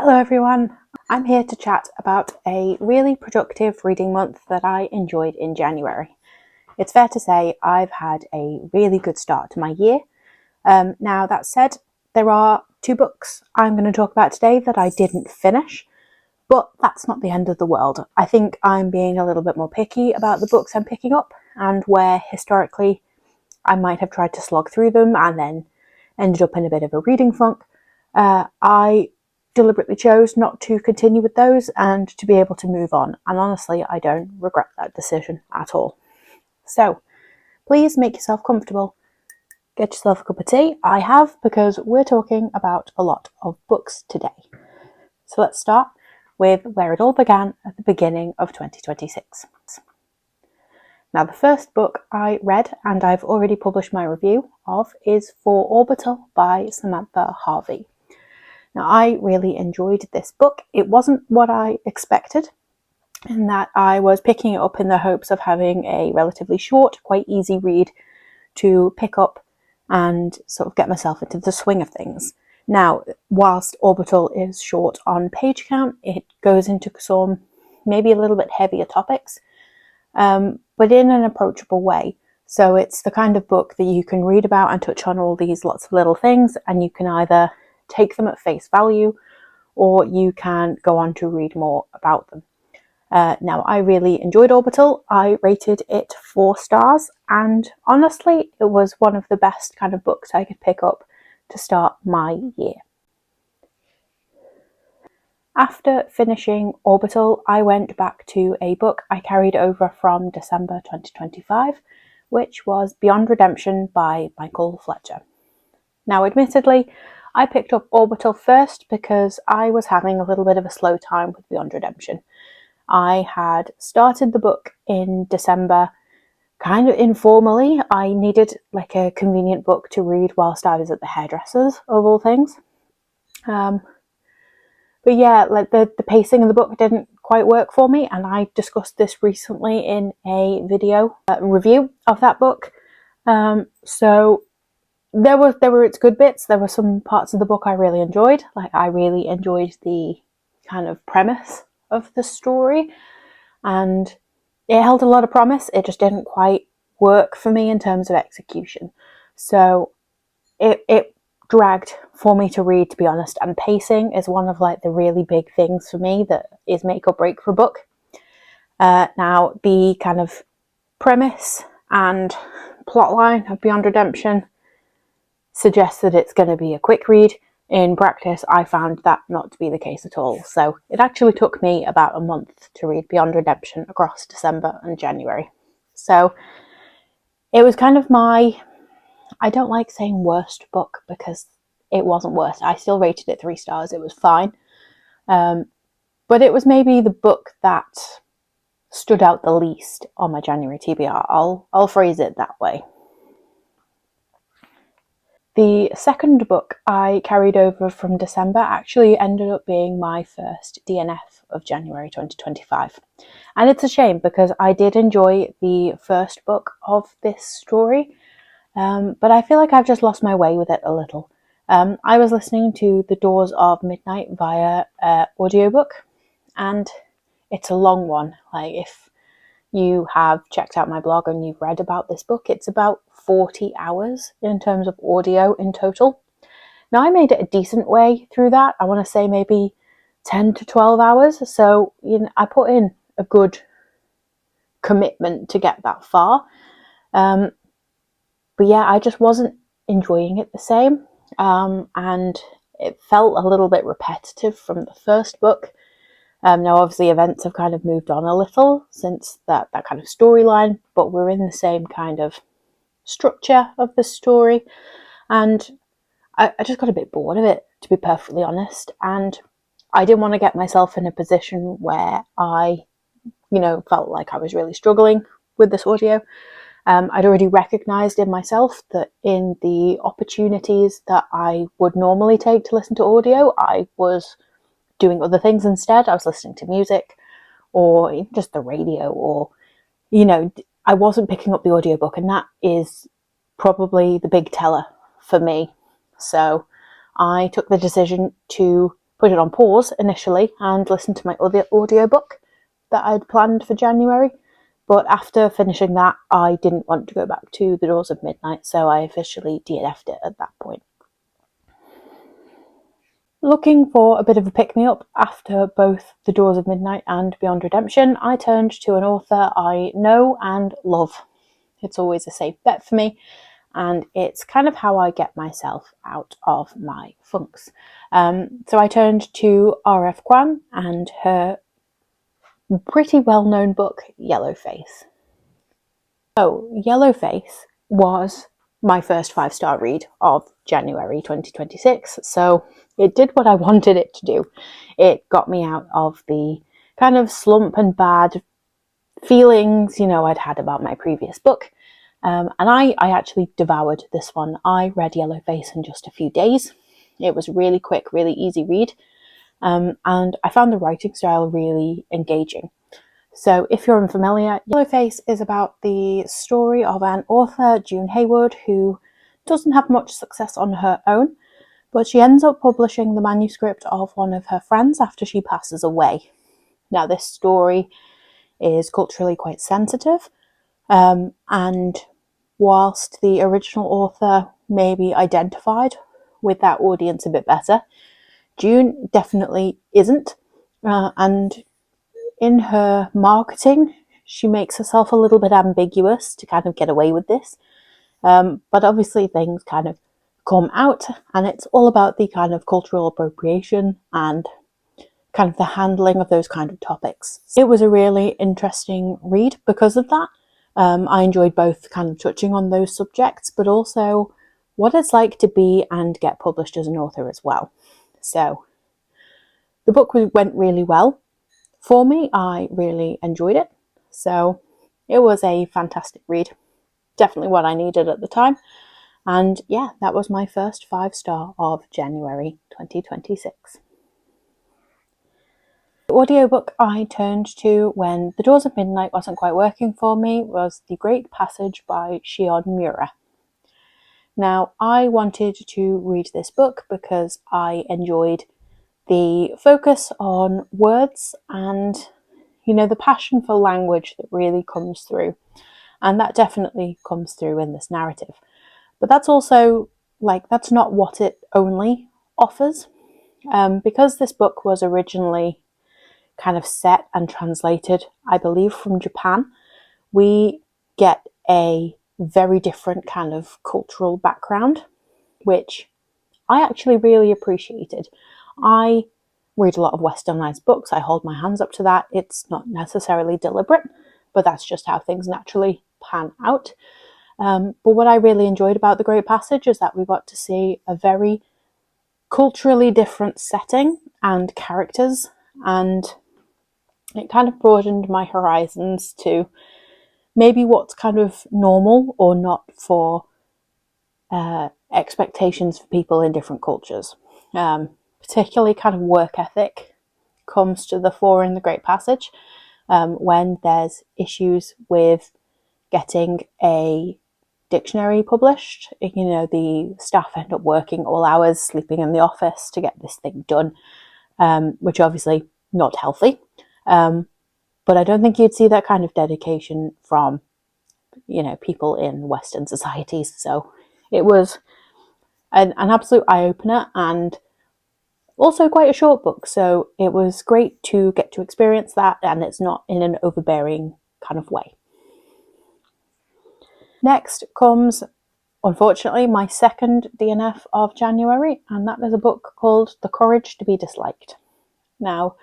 Hello everyone, I'm here to chat about a really productive reading month that I enjoyed in January. It's fair to say I've had a really good start to my year. Now that said, there are 2 books I'm going to talk about today that I didn't finish, but that's not the end of the world. I think I'm being a little bit more picky about the books I'm picking up, and where historically I might have tried to slog through them and then ended up in a bit of a reading funk, I deliberately chose not to continue with those and to be able to move on. And honestly, I don't regret that decision at all. So please make yourself comfortable. Get yourself a cup of tea. I have, because we're talking about a lot of books today. So let's start with where it all began at the beginning of 2026. Now, the first book I read, and I've already published my review of, is For Orbital by Samantha Harvey. Now, I really enjoyed this book. It wasn't what I expected, in that I was picking it up in the hopes of having a relatively short, quite easy read to pick up and sort of get myself into the swing of things. Now, whilst Orbital is short on page count, it goes into some maybe a little bit heavier topics, but in an approachable way. So it's the kind of book that you can read about and touch on all these lots of little things, and you can either take them at face value, or you can go on to read more about them. Now, I really enjoyed Orbital. I rated it 4 stars, and honestly, it was one of the best kind of books I could pick up to start my year. After finishing Orbital, I went back to a book I carried over from December 2025, which was Beyond Redemption by Michael Fletcher. Now, admittedly, I picked up Orbital first because I was having a little bit of a slow time with Beyond Redemption. I had started the book in December kind of informally. I needed like a convenient book to read whilst I was at the hairdresser's, of all things. But yeah, like the pacing of the book didn't quite work for me, and I discussed this recently in a video review of that book. So there were its good bits. There were some parts of the book I really enjoyed. Like, I really enjoyed the kind of premise of the story, and it held a lot of promise. It just didn't quite work for me in terms of execution. So it dragged for me to read, to be honest, and pacing is one of like the really big things for me that is make or break for a book. Now, the kind of premise and plotline of Beyond Redemption suggests that it's going to be a quick read. In practice, I found that not to be the case at all. So it actually took me about a month to read Beyond Redemption across December and January. So it was kind of my, I don't like saying worst book, because it wasn't worst. I still rated it 3 stars. It was fine. But it was maybe the book that stood out the least on my January TBR. I'll phrase it that way. The second book I carried over from December actually ended up being my first DNF of January 2025. And it's a shame, because I did enjoy the first book of this story, but I feel like I've just lost my way with it a little. I was listening to The Doors of Midnight via audiobook, and it's a long one. Like, if you have checked out my blog and you've read about this book, it's about 40 hours in terms of audio in total. Now, I made it a decent way through that. I want to say maybe 10 to 12 hours. So, I put in a good commitment to get that far. But yeah, I just wasn't enjoying it the same. And it felt a little bit repetitive from the first book. Now, obviously, events have kind of moved on a little since that kind of storyline, but we're in the same kind of structure of the story, and I just got a bit bored of it, to be perfectly honest, and I didn't want to get myself in a position where I, felt like I was really struggling with this audio. I'd already recognised in myself that in the opportunities that I would normally take to listen to audio, I was doing other things instead. I was listening to music, or just the radio, or, I wasn't picking up the audiobook, and that is probably the big teller for me. So I took the decision to put it on pause initially and listen to my other audiobook that I'd planned for January. But after finishing that, I didn't want to go back to The Doors of Midnight, so I officially DNF'd it at that point. Looking for a bit of a pick-me-up after both The Doors of Midnight and Beyond Redemption, I turned to an author I know and love. It's always a safe bet for me, and it's kind of how I get myself out of my funks. So I turned to R.F. Kuang and her pretty well-known book, Yellowface. So, Yellowface was my first 5-star read of January 2026, so it did what I wanted it to do. It got me out of the kind of slump and bad feelings, I'd had about my previous book. And I actually devoured this one. I read Yellowface in just a few days. It was really quick, really easy read. And I found the writing style really engaging. So if you're unfamiliar, Yellowface is about the story of an author, June Haywood, who doesn't have much success on her own, but she ends up publishing the manuscript of one of her friends after she passes away. Now, this story is culturally quite sensitive, and whilst the original author maybe identified with that audience a bit better, June definitely isn't, and in her marketing, she makes herself a little bit ambiguous to kind of get away with this. But obviously things kind of come out, and it's all about the kind of cultural appropriation and kind of the handling of those kind of topics. It was a really interesting read because of that. I enjoyed both kind of touching on those subjects, but also what it's like to be and get published as an author as well. So the book went really well. For me, I really enjoyed it, so it was a fantastic read. Definitely what I needed at the time. And yeah, that was my first 5-star of January 2026. The audiobook I turned to when The Doors of Midnight wasn't quite working for me was The Great Passage by Shion Miura. Now, I wanted to read this book because I enjoyed the focus on words and, the passion for language that really comes through. And that definitely comes through in this narrative. But that's also, that's not what it only offers. Because this book was originally kind of set and translated, I believe, from Japan, we get a very different kind of cultural background, which I actually really appreciated. I read a lot of westernized books. I hold my hands up to that. It's not necessarily deliberate, but that's just how things naturally pan out. But what I really enjoyed about The Great Passage is that we got to see a very culturally different setting and characters, and it kind of broadened my horizons to maybe what's kind of normal or not for expectations for people in different cultures. Particularly kind of work ethic comes to the fore in The Great Passage, when there's issues with getting a dictionary published. The staff end up working all hours, sleeping in the office to get this thing done, which obviously not healthy. But I don't think you'd see that kind of dedication from, people in Western societies. So it was an absolute eye-opener, and also quite a short book, so it was great to get to experience that, and it's not in an overbearing kind of way. Next comes, unfortunately, my second DNF of January, and that is a book called The Courage to be Disliked. Now,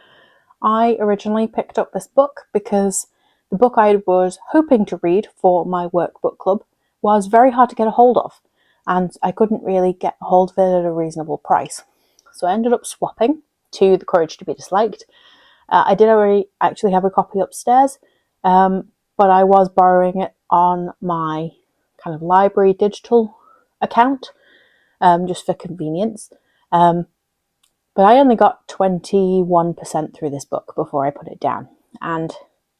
I originally picked up this book because the book I was hoping to read for my work book club was very hard to get a hold of, and I couldn't really get a hold of it at a reasonable price. So I ended up swapping to The Courage to be Disliked. I did already actually have a copy upstairs, but I was borrowing it on my kind of library digital account, just for convenience. But I only got 21% through this book before I put it down, and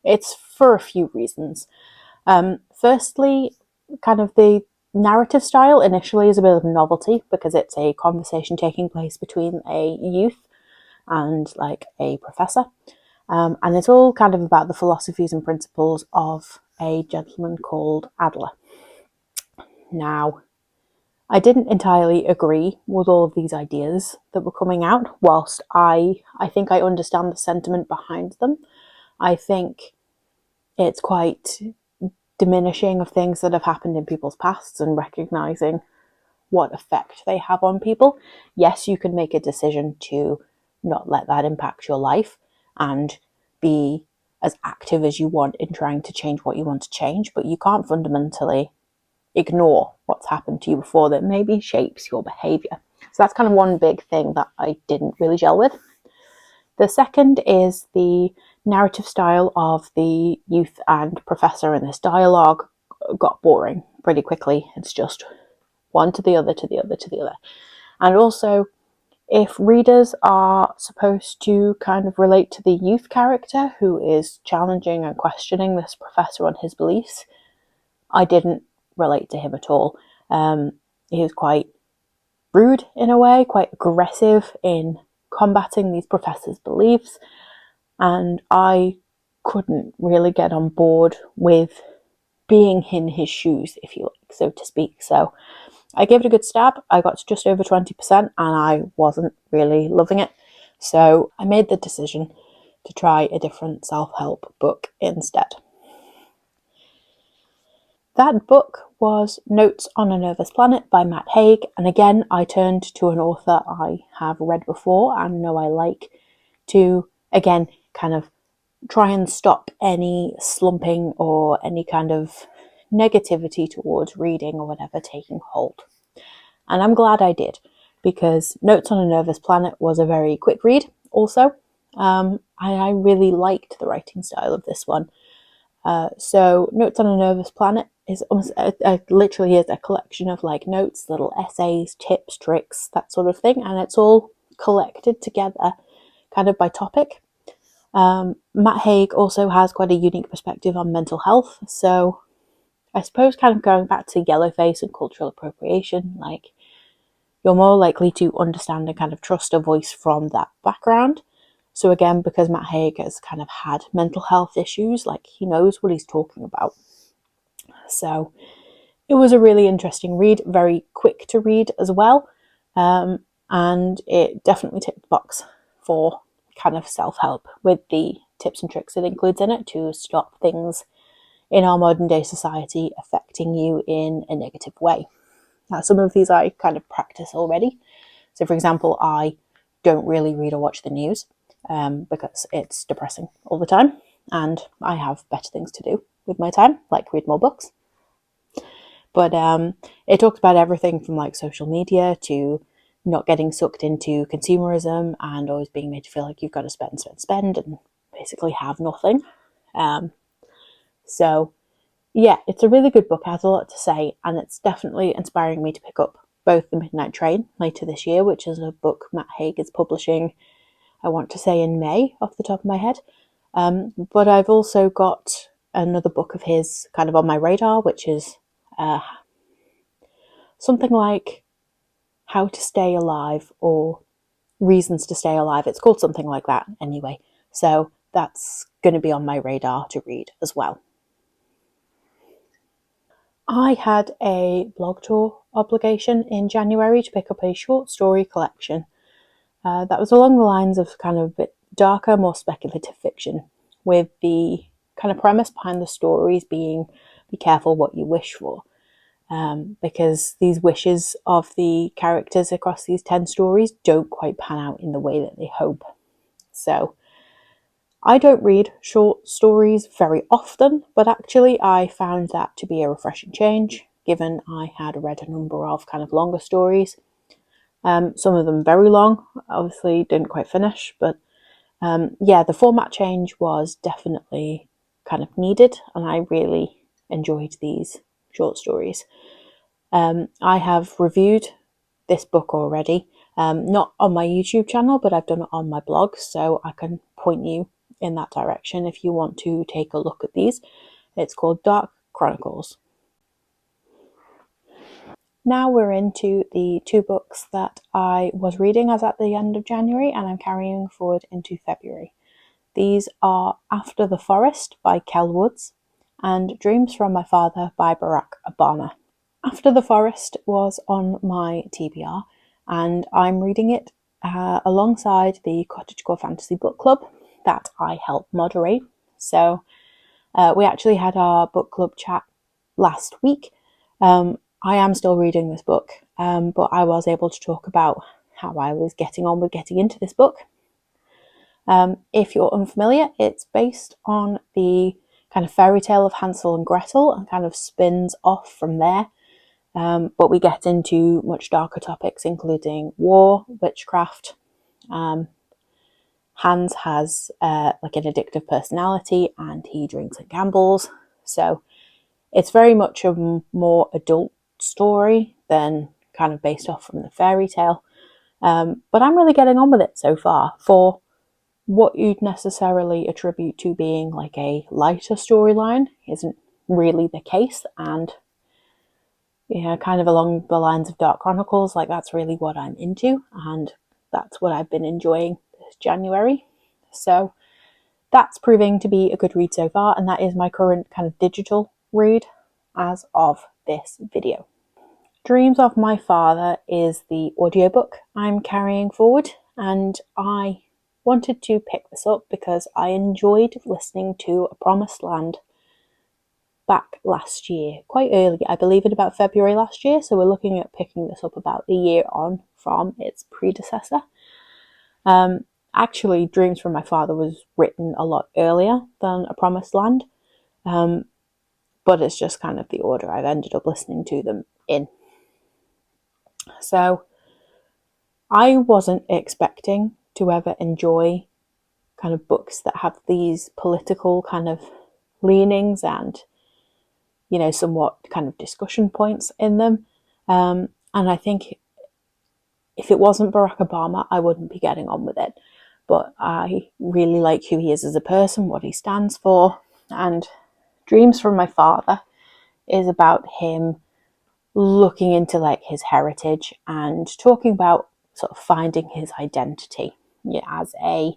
it's for a few reasons. Firstly, kind of the narrative style initially is a bit of a novelty because it's a conversation taking place between a youth and like a professor. And it's all kind of about the philosophies and principles of a gentleman called Adler. Now, I didn't entirely agree with all of these ideas that were coming out, whilst I think I understand the sentiment behind them. I think it's quite diminishing of things that have happened in people's pasts and recognising what effect they have on people. Yes, you can make a decision to not let that impact your life and be as active as you want in trying to change what you want to change, but you can't fundamentally ignore what's happened to you before that maybe shapes your behaviour. So that's kind of one big thing that I didn't really gel with. The second is the narrative style of the youth and professor in this dialogue got boring pretty quickly. It's just one to the other, to the other, to the other. And also, if readers are supposed to kind of relate to the youth character who is challenging and questioning this professor on his beliefs, I didn't relate to him at all. He was quite rude in a way, quite aggressive in combating these professors' beliefs, and I couldn't really get on board with being in his shoes, if you like, so to speak. So I gave it a good stab. I got to just over 20% and I wasn't really loving it. So I made the decision to try a different self-help book instead. That book was Notes on a Nervous Planet by Matt Haig, and again I turned to an author I have read before and know I like to, again, kind of try and stop any slumping or any kind of negativity towards reading or whatever taking hold. And I'm glad I did, because Notes on a Nervous Planet was a very quick read also, and I really liked the writing style of this one. So Notes on a Nervous Planet is almost literally is a collection of like notes, little essays, tips, tricks, that sort of thing, and it's all collected together kind of by topic. Matt Haig also has quite a unique perspective on mental health, so I suppose kind of going back to Yellowface and cultural appropriation, like you're more likely to understand and kind of trust a voice from that background. So again, because Matt Haig has kind of had mental health issues, like he knows what he's talking about. So it was a really interesting read, very quick to read as well. And it definitely ticked the box for kind of self-help with the tips and tricks it includes in it to stop things in our modern day society affecting you in a negative way. Now, some of these I kind of practice already. So, for example, I don't really read or watch the news because it's depressing all the time, and I have better things to do with my time, like read more books. But it talks about everything from like social media to not getting sucked into consumerism and always being made to feel like you've got to spend and basically have nothing. So yeah, it's a really good book. It has a lot to say, and it's definitely inspiring me to pick up both The Midnight Train later this year, which is a book Matt Haig is publishing, I want to say in May, off the top of my head. But I've also got another book of his kind of on my radar, which is something like How to Stay Alive or Reasons to Stay Alive. It's called something like that anyway. So that's going to be on my radar to read as well. I had a blog tour obligation in January to pick up a short story collection that was along the lines of kind of a bit darker, more speculative fiction, with the kind of premise behind the stories being be careful what you wish for. Because these wishes of the characters across these 10 stories don't quite pan out in the way that they hope. So I don't read short stories very often, but actually I found that to be a refreshing change, given I had read a number of kind of longer stories. Some of them very long, obviously didn't quite finish, but yeah, the format change was definitely kind of needed, and I really enjoyed these short stories. I have reviewed this book already, not on my YouTube channel, but I've done it on my blog, so I can point you in that direction if you want to take a look at these. It's called Dark Chronicles. Now we're into the 2 books that I was reading as at the end of January and I'm carrying forward into February. These are After the Forest by Kel Woods and Dreams from My Father by Barack Obama. After the Forest was on my TBR and I'm reading it alongside the Cottagecore Fantasy Book Club that I help moderate. So we actually had our book club chat last week. I am still reading this book, but I was able to talk about how I was getting on with getting into this book. If you're unfamiliar, it's based on the kind of fairy tale of Hansel and Gretel and kind of spins off from there. But we get into much darker topics, including war, witchcraft. Hans has like an addictive personality and he drinks and gambles. So it's very much a more adult story than kind of based off from the fairy tale. But I'm really getting on with it so far. For what you'd necessarily attribute to being like a lighter storyline isn't really the case. And kind of along the lines of Dark Chronicles, like that's really what I'm into. And that's what I've been enjoying this January. So that's proving to be a good read so far. And that is my current kind of digital read as of this video. Dreams of My Father is the audiobook I'm carrying forward, and I wanted to pick this up because I enjoyed listening to A Promised Land back last year, quite early, I believe in about February last year, so we're looking at picking this up about a year on from its predecessor. Actually, Dreams from My Father was written a lot earlier than A Promised Land, but it's just kind of the order I've ended up listening to them in. So I wasn't expecting to ever enjoy kind of books that have these political kind of leanings and, somewhat kind of discussion points in them. And I think if it wasn't Barack Obama, I wouldn't be getting on with it. But I really like who he is as a person, what he stands for. And Dreams from My Father is about him looking into like his heritage and talking about sort of finding his identity as a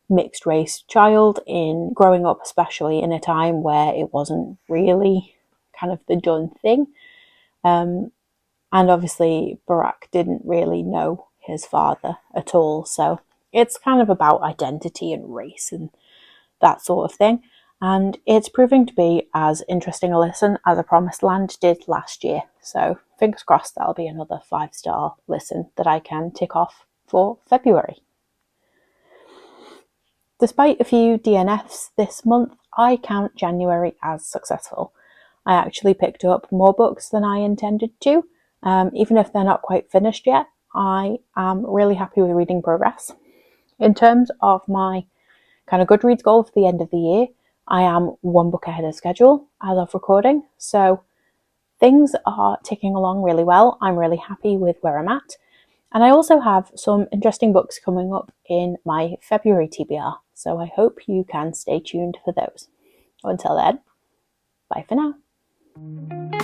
mixed race child, in growing up especially in a time where it wasn't really kind of the done thing. And obviously Barack didn't really know his father at all, so it's kind of about identity and race and that sort of thing. And it's proving to be as interesting a listen as A Promised Land did last year. So fingers crossed that'll be another 5-star listen that I can tick off for February. Despite a few DNFs this month, I count January as successful. I actually picked up more books than I intended to. Even if they're not quite finished yet, I am really happy with reading progress. In terms of my kind of Goodreads goal for the end of the year, I am 1 book ahead of schedule as of recording, so things are ticking along really well. I'm really happy with where I'm at. And I also have some interesting books coming up in my February TBR, so I hope you can stay tuned for those. Until then, bye for now.